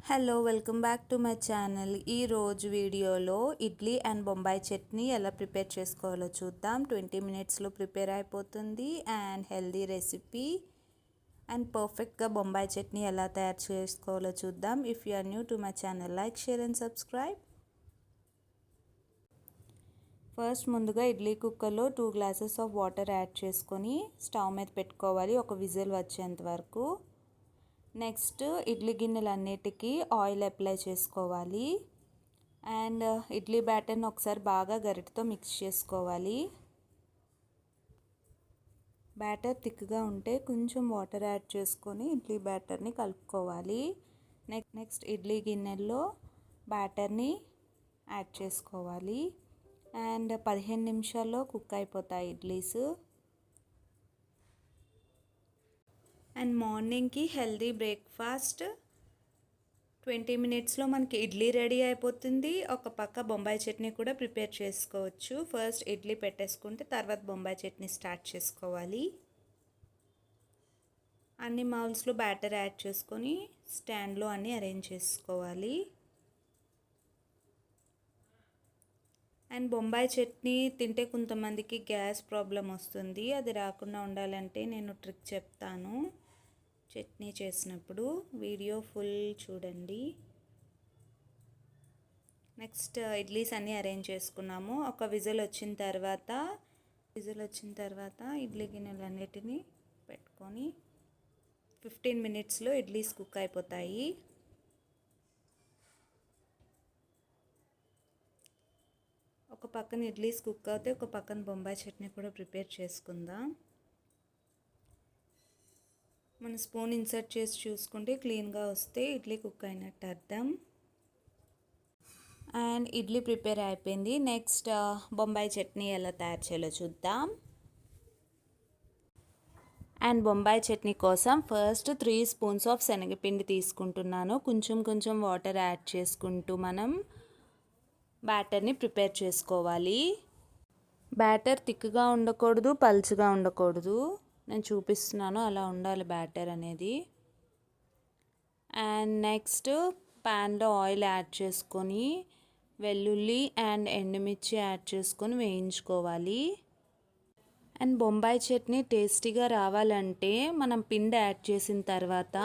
Hello welcome back to my channel. ఈరోజు వీడియోలో idli and Bombay chutney ఎలా ప్రిపేర్ చేసుకోవాలో చూద్దాం. 20 మినిట్స్లో ప్రిపేర్ అయిపోతుంది అండ్ హెల్దీ రెసిపీ అండ్ పర్ఫెక్ట్గా బొంబాయి చట్నీ ఎలా తయారు చేసుకోవాలో చూద్దాం. If you are new to my channel, like, share and subscribe. First ముందుగా ఇడ్లీ కుక్కర్లో 2 గ్లాసెస్ ఆఫ్ వాటర్ యాడ్ చేసుకొని స్టవ్ మీద పెట్టుకోవాలి ఒక విజిల్ వచ్చేంత వరకు. నెక్స్ట్ ఇడ్లీ గిన్నెలన్నిటికీ ఆయిల్ అప్లై చేసుకోవాలి అండ్ ఇడ్లీ బ్యాటర్ని ఒకసారి బాగా గరిటతో మిక్స్ చేసుకోవాలి. బ్యాటర్ థిక్గా ఉంటే కొంచెం వాటర్ యాడ్ చేసుకొని ఇడ్లీ బ్యాటర్ని కలుపుకోవాలి. నెక్స్ట్ ఇడ్లీ గిన్నెల్లో బ్యాటర్ని యాడ్ చేసుకోవాలి అండ్ 15 నిమిషాల్లో కుక్ అయిపోతాయి ఇడ్లీస్. అండ్ మార్నింగ్కి హెల్దీ బ్రేక్ఫాస్ట్ 20 మినిట్స్లో మనకి ఇడ్లీ రెడీ అయిపోతుంది. ఒక పక్క బొంబాయి చట్నీ కూడా ప్రిపేర్ చేసుకోవచ్చు. ఫస్ట్ ఇడ్లీ పెట్టేసుకుంటే తర్వాత బొంబాయి చట్నీ స్టార్ట్ చేసుకోవాలి. అన్ని మౌల్స్లో బ్యాటర్ యాడ్ చేసుకొని స్టాండ్లో అన్నీ అరేంజ్ చేసుకోవాలి. అండ్ బొంబాయి చట్నీ తింటే కొంతమందికి గ్యాస్ ప్రాబ్లం వస్తుంది. అది రాకుండా ఉండాలంటే నేను ట్రిక్ చెప్తాను. చట్నీ చేసినప్పుడు వీడియో ఫుల్ చూడండి. నెక్స్ట్ ఇడ్లీస్ అన్నీ అరేంజ్ చేసుకున్నాము. ఒక విజిల్ వచ్చిన తర్వాత ఇడ్లీ గిన్నెలన్నిటిని పెట్టుకొని 15 మినిట్స్లో ఇడ్లీస్ కుక్ అయిపోతాయి. ఒక పక్కన ఇడ్లీస్ కుక్ అవుతే ఒక పక్కన బొంబాయి చట్నీ కూడా ప్రిపేర్ చేసుకుందాం. మన స్పూన్ ఇన్సర్ట్ చేసి చూసుకుంటే క్లీన్గా వస్తే ఇడ్లీ కుక్ అయినట్టు అర్థం. అండ్ ఇడ్లీ ప్రిపేర్ అయిపోయింది. నెక్స్ట్ బొంబాయి చట్నీ ఎలా తయారు చేయాలో చూద్దాం. అండ్ బొంబాయి చట్నీ కోసం ఫస్ట్ 3 స్పూన్స్ ఆఫ్ శనగపిండి తీసుకుంటున్నాను. కొంచెం వాటర్ యాడ్ చేసుకుంటూ మనం బ్యాటర్ని ప్రిపేర్ చేసుకోవాలి. బ్యాటర్ థిక్గా ఉండకూడదు, పల్చగా ఉండకూడదు. నేను చూపిస్తున్నాను అలా ఉండాలి బ్యాటర్ అనేది. అండ్ నెక్స్ట్ ప్యాన్లో ఆయిల్ యాడ్ చేసుకొని వెల్లుల్లి అండ్ ఎండుమిర్చి యాడ్ చేసుకొని వేయించుకోవాలి. అండ్ బొంబాయి చట్నీ టేస్టీగా రావాలంటే మనం పిండి యాడ్ చేసిన తర్వాత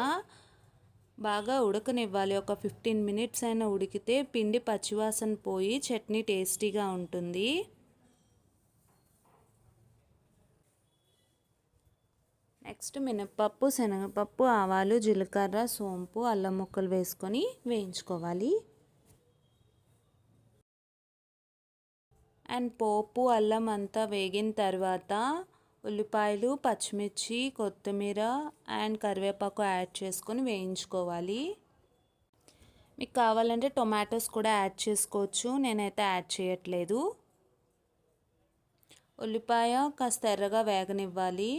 బాగా ఉడకనివ్వాలి. ఒక 15 మినిట్స్ అయినా ఉడికితే పిండి పచ్చివాసన పోయి చట్నీ టేస్టీగా ఉంటుంది. నెక్స్ట్ మినప్పప్పు, శనగపప్పు, ఆవాలు, జీలకర్ర, సోంపు, అల్లం ముక్కలు వేసుకొని వేయించుకోవాలి. అండ్ పోపు, అల్లం అంతా వేగిన తర్వాత ఉల్లిపాయలు, పచ్చిమిర్చి, కొత్తిమీర అండ్ కరివేపాకు యాడ్ చేసుకొని వేయించుకోవాలి. మీకు కావాలంటే టొమాటోస్ కూడా యాడ్ చేసుకోవచ్చు. నేనైతే యాడ్ చేయట్లేదు. ఉల్లిపాయ కాస్త ఎర్రగా వేగనివ్వాలి.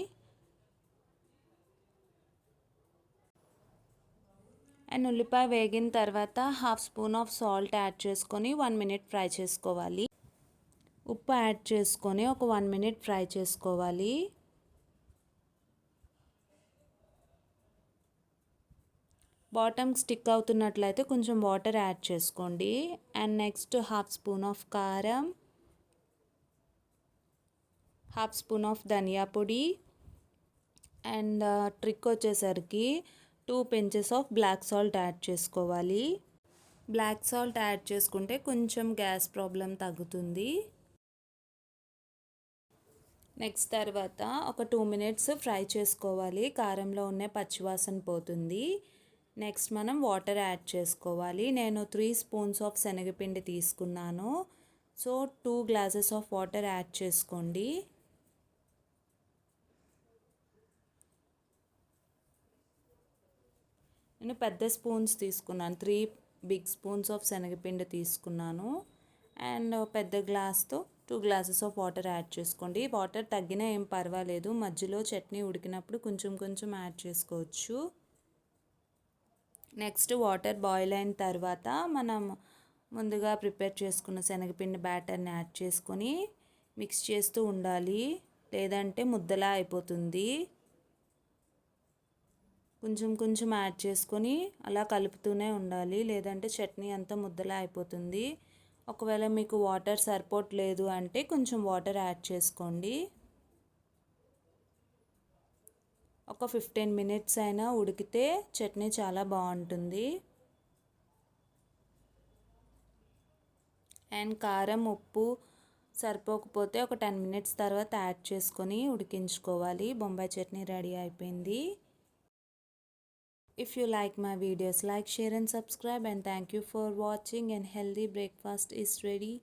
అండ్ ఉల్లిపాయ వేగిన తర్వాత half spoon of salt add చేసుకొని 1 మినిట్ ఫ్రై చేసుకోవాలి. ఉప్పు యాడ్ చేసుకొని ఒక 1 మినిట్ ఫ్రై చేసుకోవాలి. బాటమ్ స్టిక్ అవుతున్నట్లయితే కొంచెం వాటర్ యాడ్ చేసుకోండి. And next half spoon of కారం, హాఫ్ స్పూన్ ఆఫ్ ధనియా పొడి అండ్ ట్రిక్ వచ్చేసరికి 2 pinches ఆఫ్ బ్లాక్ సాల్ట్ యాడ్ చేసుకోవాలి. బ్లాక్ సాల్ట్ యాడ్ చేసుకుంటే కొంచెం గ్యాస్ ప్రాబ్లం తగ్గుతుంది. నెక్స్ట్ తర్వాత ఒక 2 మినిట్స్ ఫ్రై చేసుకోవాలి. కారంలో ఉన్న పచ్చివాసన పోతుంది. నెక్స్ట్ మనం వాటర్ యాడ్ చేసుకోవాలి. నేను 3 స్పూన్స్ ఆఫ్ శనగపిండి తీసుకున్నాను. So 2 glasses of water add చేసుకోండి. నేను పెద్ద స్పూన్స్ తీసుకున్నాను. 3 బిగ్ స్పూన్స్ ఆఫ్ శనగపిండి తీసుకున్నాను. అండ్ పెద్ద గ్లాస్తో 2 గ్లాసెస్ ఆఫ్ వాటర్ యాడ్ చేసుకోండి. వాటర్ తగ్గినా ఏం పర్వాలేదు. మధ్యలో చట్నీ ఉడికినప్పుడు కొంచెం యాడ్ చేసుకోవచ్చు. నెక్స్ట్ వాటర్ బాయిల్ అయిన తర్వాత మనం ముందుగా ప్రిపేర్ చేసుకున్న శనగపిండి బ్యాటర్ని యాడ్ చేసుకొని మిక్స్ చేస్తూ ఉండాలి. లేదంటే ముద్దలా అయిపోతుంది. కొంచెం కొంచెం యాడ్ చేసుకొని అలా కలుపుతూనే ఉండాలి, లేదంటే చట్నీ అంతా ముద్దలా అయిపోతుంది. ఒకవేళ మీకు వాటర్ సరిపోవట్లేదు అంటే కొంచెం వాటర్ యాడ్ చేసుకోండి. ఒక 15 మినిట్స్ అయినా ఉడికితే చట్నీ చాలా బాగుంటుంది. అండ్ కారం ఉప్పు సరిపోకపోతే ఒక 10 మినిట్స్ తర్వాత యాడ్ చేసుకొని ఉడికించుకోవాలి. బొంబాయి చట్నీ రెడీ అయిపోయింది. If you like my videos, like, share and subscribe, and thank you for watching, and healthy breakfast is ready.